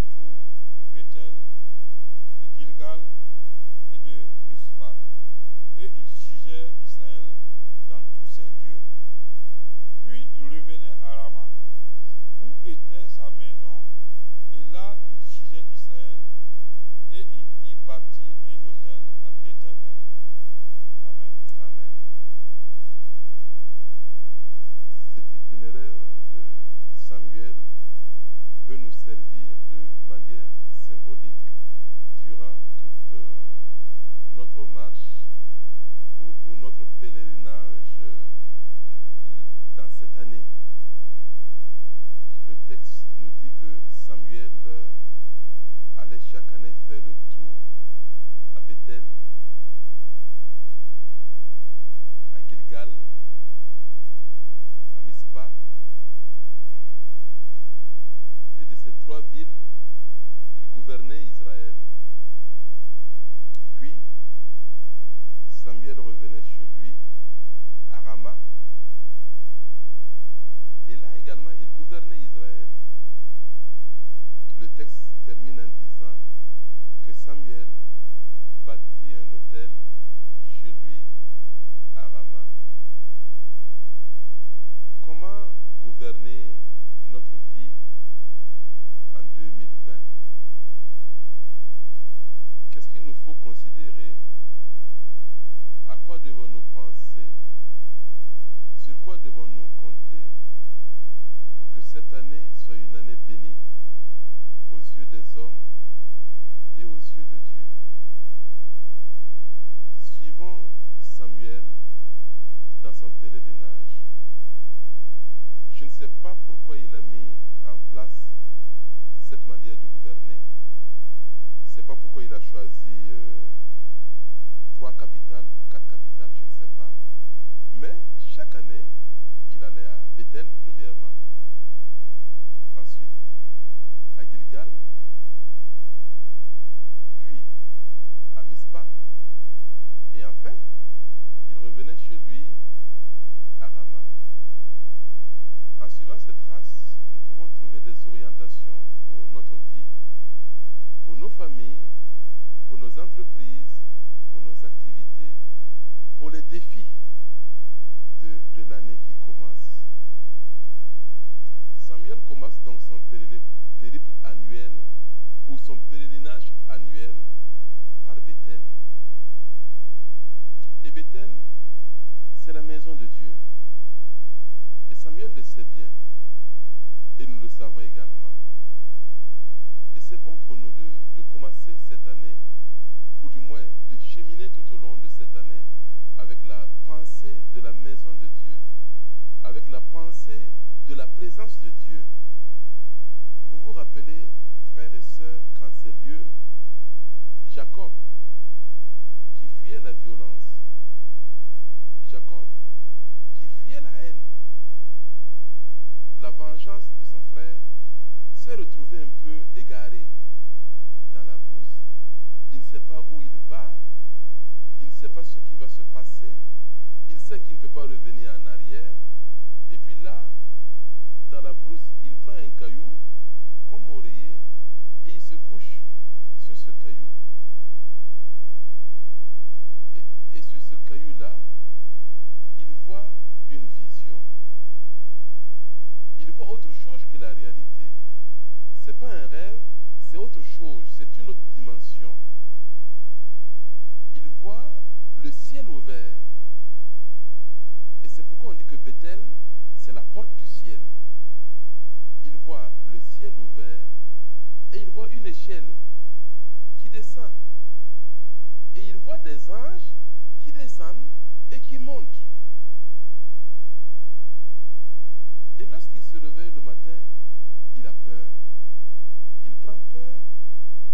alentours de Bethel, de Gilgal et de Mispa, et il jugeait Israël dans tous ces lieux. Puis il revenait à Rama, où était sa maison, et là il jugeait Israël, et il y bâtit un autel à l'Éternel. Amen. Amen. Cet itinéraire de Samuel peut nous servir de manière symbolique durant toute notre marche ou notre pèlerinage dans cette année. Le texte nous dit que Samuel allait chaque année faire le tour à Bethel, à Gilgal, à Mispa, et de ces trois villes, il gouvernait Israël. Puis, Samuel revenait chez lui, à Rama, et là également, il gouvernait Israël. Le texte termine en disant que Samuel bâtit un autel chez lui à Rama. Comment gouverner notre vie en 2020? Qu'est-ce qu'il nous faut considérer? À quoi devons-nous penser? Sur quoi devons-nous compter pour que cette année soit une année bénie aux yeux des hommes et aux yeux de Dieu? Suivons Samuel dans son pèlerinage. Je ne sais pas pourquoi il a mis en place cette manière de gouverner. Je ne sais pas pourquoi il a choisi 3 capitales ou 4 capitales, je ne sais pas. Mais chaque année, il allait à Bethel, premièrement. Ensuite, à Gilgal. Puis, à Mispa. Et enfin, il revenait chez lui à Rama. En suivant cette trace, nous pouvons trouver des orientations pour notre vie, pour nos familles, pour nos entreprises, pour nos activités, pour les défis de l'année qui commence. Samuel commence donc son périple annuel ou son pèlerinage annuel par Bethel. Et Bethel, c'est la maison de Dieu. Et Samuel le sait bien. Et nous le savons également. Et c'est bon pour nous de commencer cette année, ou du moins de cheminer tout au long de cette année, avec la pensée de la maison de Dieu, avec la pensée de la présence de Dieu. Vous vous rappelez, frères et sœurs, qu'en ces lieux, Jacob, qui fuyait la violence, Jacob, qui fuyait la haine, la vengeance de son frère, s'est retrouvé un peu égaré dans la brousse. Il ne sait pas où il va, il ne sait pas ce qui va se passer, il sait qu'il ne peut pas revenir en arrière. Et puis là, dans la brousse, il prend un caillou comme oreiller et il se couche sur ce caillou. Et sur ce caillou-là, il voit une vision. Il voit autre chose que la réalité. Ce n'est pas un rêve, c'est autre chose, c'est une autre dimension. Il voit le ciel ouvert. Et c'est pourquoi on dit que Bethel, c'est la porte du ciel. Il voit le ciel ouvert et il voit une échelle qui descend. Et il voit des anges qui descendent et qui montent. Et lorsqu'il se réveille le matin, il a peur. Il prend peur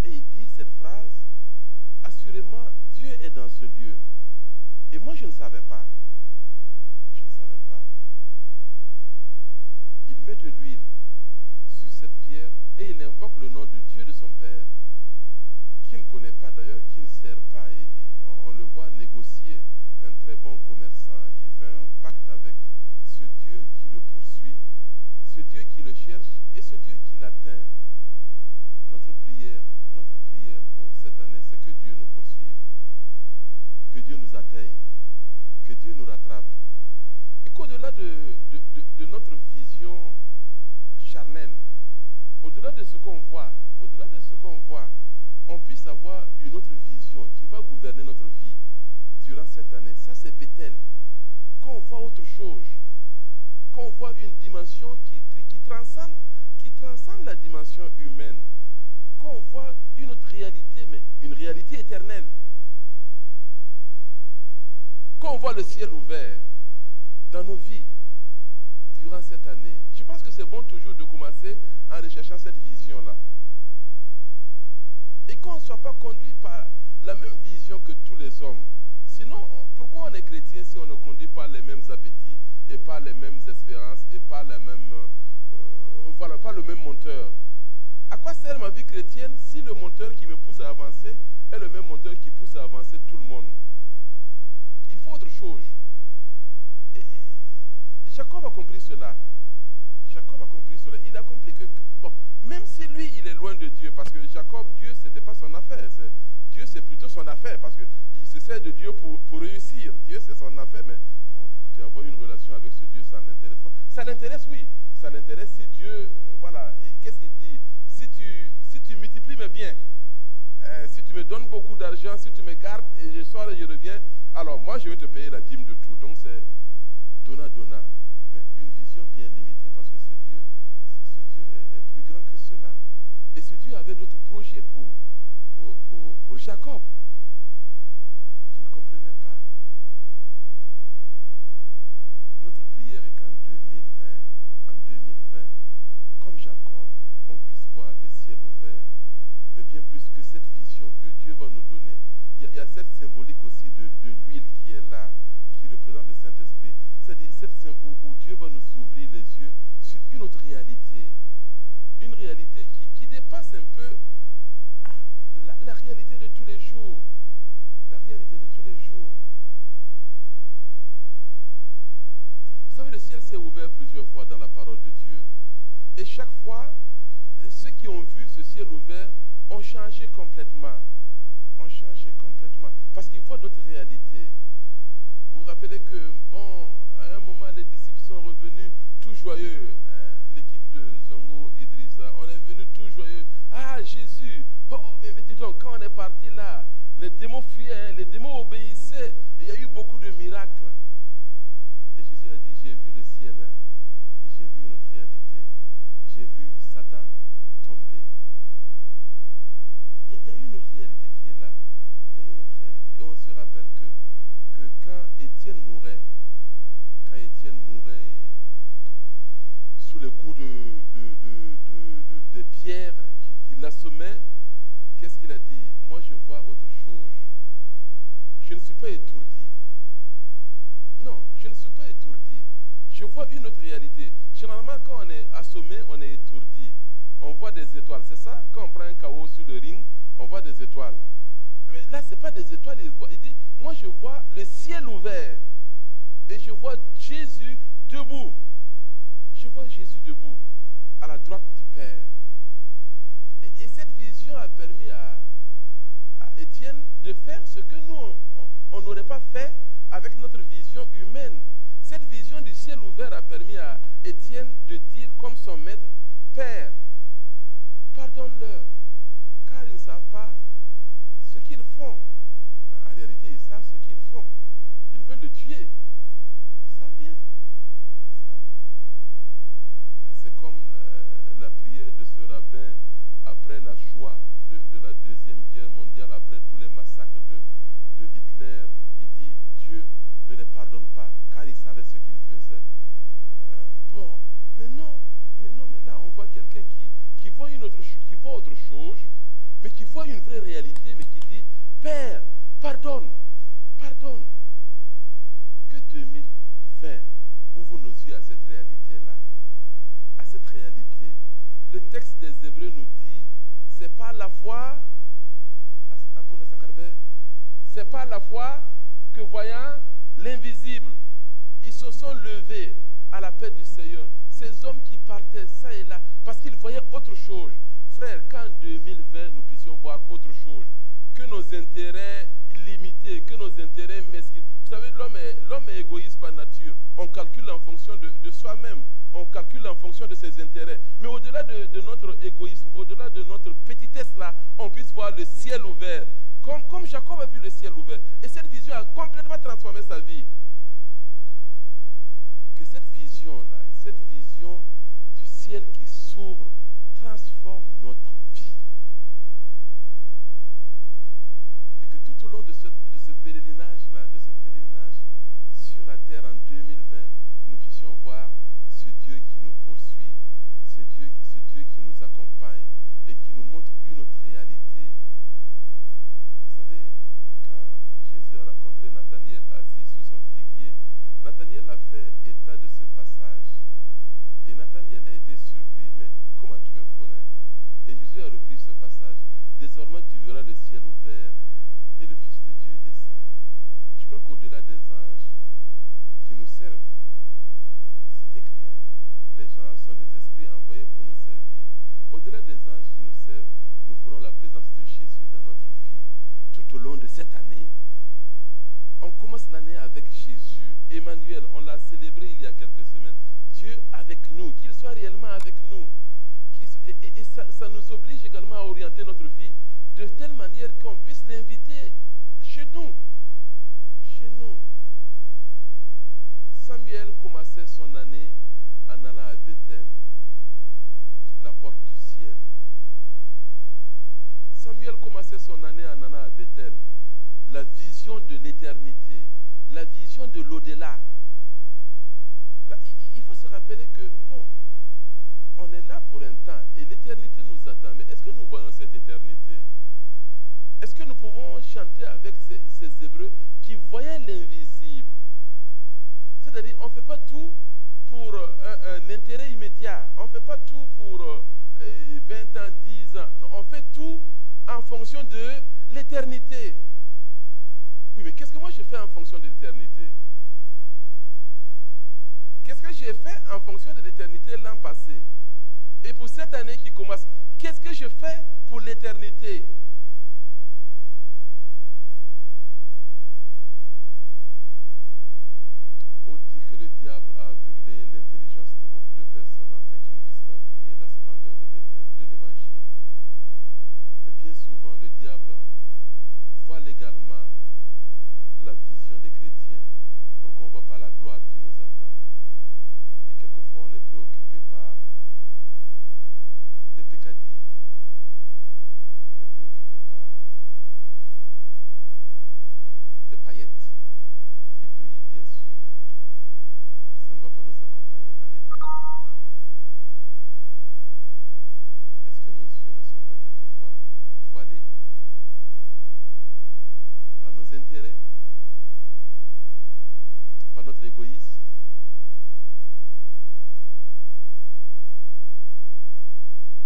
et il dit cette phrase: assurément, Dieu est dans ce lieu. Et moi, je ne savais pas. Je ne savais pas. Il met de l'huile sur cette pierre et il invoque le nom de Dieu de son père, qui ne connaît pas d'ailleurs, qui ne sert pas. Et on le voit négocier, un très bon commerçant. Il fait un pacte avec ce Dieu qui le poursuit, ce Dieu qui le cherche et ce Dieu qui l'atteint. Notre atteigne, que Dieu nous rattrape. Et qu'au-delà de notre vision charnelle, au-delà de ce qu'on voit, on puisse avoir une autre vision qui va gouverner notre vie durant cette année. Ça, c'est Bethel. Qu'on voit autre chose, qu'on voit une dimension qui transcende la dimension humaine, qu'on voit une autre réalité, mais une réalité éternelle. Qu'on voit le ciel ouvert dans nos vies durant cette année. Je pense que c'est bon toujours de commencer en recherchant cette vision-là. Et qu'on ne soit pas conduit par la même vision que tous les hommes. Sinon, pourquoi on est chrétien si on ne conduit pas les mêmes appétits et pas les mêmes espérances et pas les mêmes, pas le même moteur? À quoi sert ma vie chrétienne si le moteur qui me pousse à avancer est le même moteur qui pousse à avancer tout le monde? Il faut autre chose. Et Jacob a compris cela. Il a compris que, bon, même si lui, il est loin de Dieu, parce que Jacob, Dieu, ce n'était pas son affaire. Dieu, c'est plutôt son affaire, parce qu'il se sert de Dieu pour réussir. Dieu, c'est son affaire, mais bon, écoutez, avoir une relation avec ce Dieu, ça ne l'intéresse pas. Ça l'intéresse, oui. Ça l'intéresse si Dieu, voilà, qu'est-ce qu'il dit? Si tu multiplies mes biens, si tu me donnes beaucoup d'argent, si tu me gardes, et je sors et je reviens, alors moi, je vais te payer la dîme de tout. Donc, c'est donna. Mais une vision bien limitée, parce que ce Dieu est plus grand que cela. Et ce Dieu avait d'autres projets pour Jacob, qui ne comprenait pas. Notre prière est qu'en 2020, comme Jacob, on puisse voir le ciel ouvert. Mais bien plus que cette vision que Dieu va nous donner, il y a cette symbolique aussi de l'huile qui est là, qui représente le Saint-Esprit. C'est-à-dire où Dieu va nous ouvrir les yeux sur une autre réalité. Une réalité qui dépasse un peu la réalité de tous les jours. La réalité de tous les jours. Vous savez, le ciel s'est ouvert plusieurs fois dans la parole de Dieu. Et chaque fois, ceux qui ont vu ce ciel ouvert ont changé complètement. Parce qu'ils voient d'autres réalités. Vous vous rappelez que, bon, à un moment, les disciples sont revenus tout joyeux. Hein, l'équipe de Zongo, Idrissa, on est venu tout joyeux. Ah, Jésus! Oh, mais dis donc, quand on est parti là, les démons fuyaient, hein, les démons obéissaient. Il y a eu beaucoup de miracles. Et Jésus a dit, j'ai vu le ciel, hein, et j'ai vu une autre réalité. J'ai vu Satan tomber. Il y a une autre réalité qui est là. Il y a une autre réalité. Et on se rappelle que quand Étienne mourait sous les coups des pierres qui l'assommaient, qu'est-ce qu'il a dit? Moi, je vois autre chose. Je ne suis pas étourdi. Non, je ne suis pas étourdi. Je vois une autre réalité. Généralement, quand on est assommé, on est étourdi. On voit des étoiles, c'est ça? Quand on prend un KO sur le ring, on voit des étoiles. Mais là, ce n'est pas des étoiles. Il dit, moi, je vois le ciel ouvert. Et je vois Jésus debout. Je vois Jésus debout, à la droite du Père. Et cette vision a permis à Étienne de faire ce que nous, on n'aurait pas fait avec notre vision humaine. Cette vision du ciel ouvert a permis à Étienne de dire comme son maître, Père, pardonne-leur, car ils ne savent pas ce qu'ils font. En réalité, ils savent ce qu'ils font. Ils veulent le tuer. Ils savent bien. Ils savent. C'est comme la prière de ce rabbin après la Shoah de la Deuxième Guerre mondiale, après tous les massacres de Hitler. Il dit, Dieu ne les pardonne pas, car il savait ce qu'il faisait. Bon, mais là on voit quelqu'un qui voit autre chose, mais qui voit une vraie réalité, mais qui dit, Père, pardonne. Que 2020 ouvre nos yeux à cette réalité-là. À cette réalité. Le texte des Hébreux nous dit, c'est pas la foi, c'est pas la foi que voyant l'invisible, ils se sont levés à la paix du Seigneur. Ces hommes qui partaient ça et là, parce qu'ils voyaient autre chose. Frère, qu'en 2020, nous puissions voir autre chose. Que nos intérêts illimités, que nos intérêts mesquins. Vous savez, l'homme est égoïste par nature. On calcule en fonction de soi-même. On calcule en fonction de ses intérêts. Mais au-delà de notre égoïsme, au-delà de notre petitesse là, on puisse voir le ciel ouvert. Comme Jacob a vu le ciel ouvert. Et cette vision a complètement transformé sa vie. Que cette vision-là, cette vision du ciel qui s'ouvre, transforme notre vie. Et que tout au long de ce pèlerinage-là, sur la terre en 2020, nous puissions voir ce Dieu qui nous poursuit, ce Dieu qui nous accompagne et qui nous montre une autre réalité. Vous savez, quand Jésus a rencontré Nathanaël assis sous son figuier, Nathanaël a fait état de ce passage. Et Nathanaël a été surpris. Mais comment tu me connais? Et Jésus a repris ce passage. Désormais, tu verras le ciel ouvert et le Fils de Dieu descendre. Je crois qu'au-delà des anges qui nous servent, c'est écrit, hein? Les gens sont des esprits envoyés pour nous servir. Au-delà des anges qui nous servent, nous voulons la présence de Jésus dans notre vie. Tout au long de cette année, on commence l'année avec Jésus. Emmanuel, on l'a célébré il y a quelques semaines. Dieu avec nous, qu'il soit réellement avec nous. Et ça nous oblige également à orienter notre vie de telle manière qu'on puisse l'inviter chez nous. Chez nous. Samuel commençait son année en allant à Bethel, la porte du ciel. Samuel commençait son année en allant à Bethel, la vision de l'éternité, la vision de l'au-delà. Il faut se rappeler que, bon, on est là pour un temps et l'éternité nous attend. Mais est-ce que nous voyons cette éternité? Est-ce que nous pouvons chanter avec ces Hébreux qui voyaient l'invisible? C'est-à-dire, on ne fait pas tout pour un intérêt immédiat. On ne fait pas tout pour 20 ans, 10 ans. Non, on fait tout en fonction de l'éternité. Oui, mais qu'est-ce que moi je fais en fonction de l'éternité? Qu'est-ce que j'ai fait en fonction de l'éternité l'an passé? Et pour cette année qui commence, qu'est-ce que je fais pour l'éternité? Paul dit que le diable a aveuglé l'intelligence de beaucoup de personnes afin qu'ils ne visent pas briller la splendeur de l'évangile. Mais bien souvent, le diable voit légalement la vision des chrétiens pour qu'on ne voit pas la gloire qui nous attend. Et quelquefois, on est préoccupé par des peccadilles. On est préoccupé par des paillettes qui brillent, bien sûr, mais ça ne va pas nous accompagner dans l'éternité. Est-ce que nos yeux ne sont pas quelquefois voilés par nos intérêts, par notre égoïsme,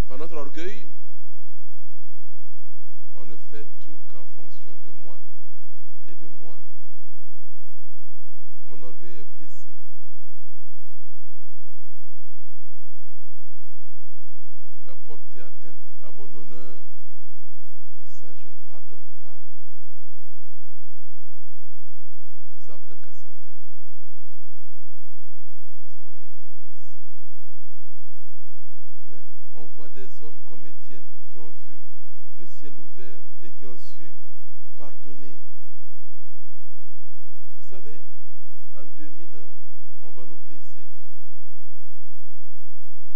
par notre orgueil? On ne fait tout qu'en fonction de moi et de moi. Mon orgueil est blessé. Il a porté atteinte à mon honneur et ça, je ne pardonne pas. Zabdan Kassatin. Parce qu'on a été blessé. Mais on voit des hommes comme Étienne qui ont vu le ciel ouvert et qui ont su pardonner. Vous savez, en 2001, on va nous blesser.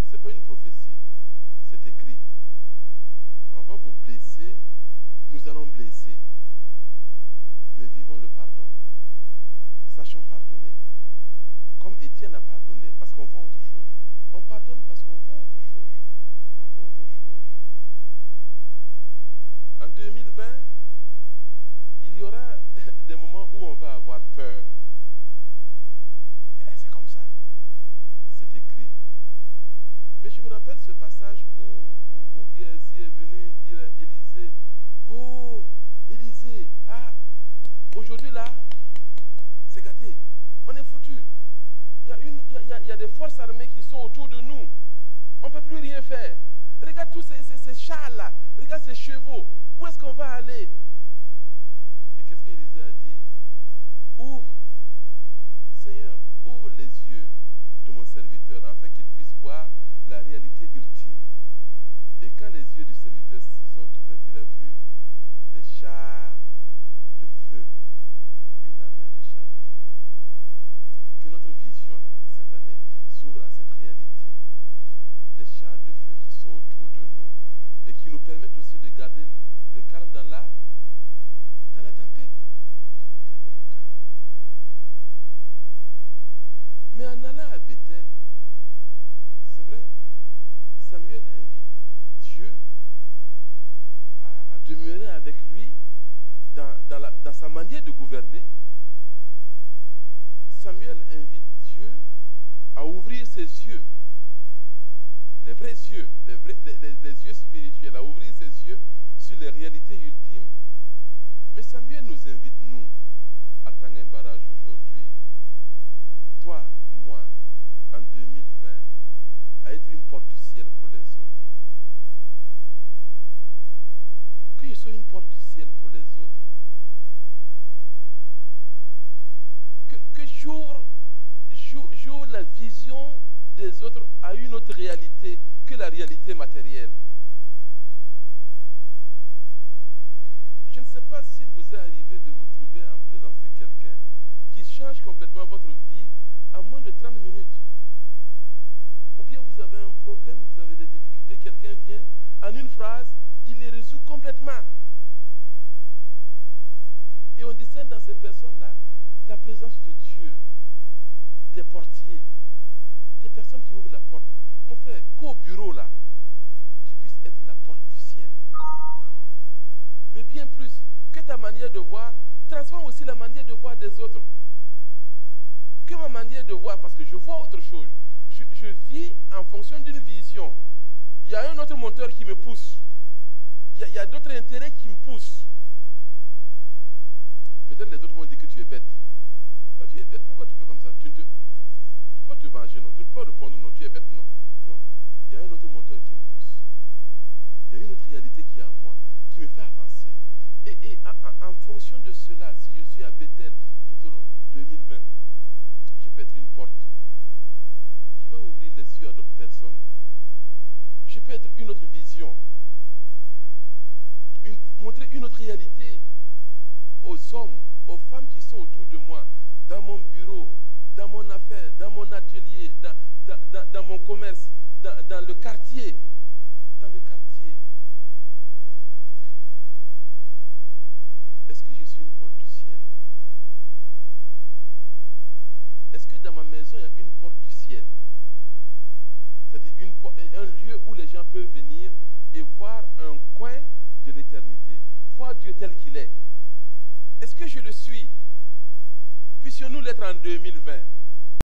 Ce n'est pas une prophétie, c'est écrit. On va vous blesser, nous allons blesser. Mais vivons le pardon. Sachons pardonner. Comme Étienne a pardonné, parce qu'on voit autre chose. On pardonne parce qu'on voit autre chose. On voit autre chose. En 2020, il y aura des moments où on va avoir peur. C'est comme ça. C'est écrit. Mais je me rappelle ce passage où Géasi est venu dire à Élisée, oh, Élisée, ah, aujourd'hui là, c'est gâté. On est foutu. Il y a des forces armées qui sont autour de nous. On ne peut plus rien faire. Regarde tous ces chars-là. Regarde ces chevaux. Où est-ce qu'on va aller? Et qu'est-ce qu'Élisée a dit? Ouvre, Seigneur, ouvre les yeux de mon serviteur afin qu'il puisse voir la réalité ultime. Et quand les yeux du serviteur se sont ouverts, il a vu des chars de feu, une armée de chars de feu. Que notre vision là, cette année, s'ouvre à cette réalité. Des chars de feu qui sont autour de nous et qui nous permettent aussi de garder le calme dans la tempête. Gardez le calme. Mais en allant à Bethel, c'est vrai, Samuel invite Dieu à demeurer avec lui dans sa manière de gouverner. Samuel invite Dieu à ouvrir ses yeux, les vrais yeux, les yeux spirituels, à ouvrir ses yeux sur les réalités ultimes. Mais Samuel nous invite, nous, à Tanguy Barrage aujourd'hui, toi, moi, en 2020, à être une porte du ciel pour les autres. Que je sois une porte du ciel pour les autres. Que j'ouvre la vision des autres à une autre réalité que la réalité matérielle. Je ne sais pas s'il vous est arrivé de vous trouver en présence de quelqu'un qui change complètement votre vie en moins de 30 minutes. Ou bien vous avez un problème, vous avez des difficultés, quelqu'un vient, en une phrase, il les résout complètement. Et on discerne dans ces personnes-là la présence de Dieu, des portiers, des personnes qui ouvrent la porte. Mon frère, qu'au bureau là, tu puisses être la porte du ciel. Mais bien plus, que ta manière de voir transforme aussi la manière de voir des autres. Que ma manière de voir, parce que je vois autre chose. Je vis en fonction d'une vision. Il y a un autre moteur qui me pousse. Il y a d'autres intérêts qui me poussent. Peut-être les autres vont dire que tu es bête. Là, tu es bête, pourquoi tu fais comme ça? Tu ne peux pas te venger, non. Tu ne peux pas répondre, non. Tu es bête, non. Non. Il y a un autre moteur qui me pousse. Il y a une autre réalité qui est en moi, qui me fait avancer. Et en fonction de cela, si je suis à Bethel tout au long de 2020, je peux être une porte qui va ouvrir les yeux à d'autres personnes. Je peux être une autre vision, montrer une autre réalité aux hommes, aux femmes qui sont autour de moi, dans mon bureau, dans mon affaire, dans mon atelier, dans mon commerce, dans le quartier. Dans le quartier. Dans le quartier. Est-ce que je suis une porte du ciel? Est-ce que dans ma maison, il y a une porte du ciel? C'est-à-dire un lieu où les gens peuvent venir et voir un coin de l'éternité, voir Dieu tel qu'il est. Est-ce que je le suis? Puissions-nous l'être en 2020?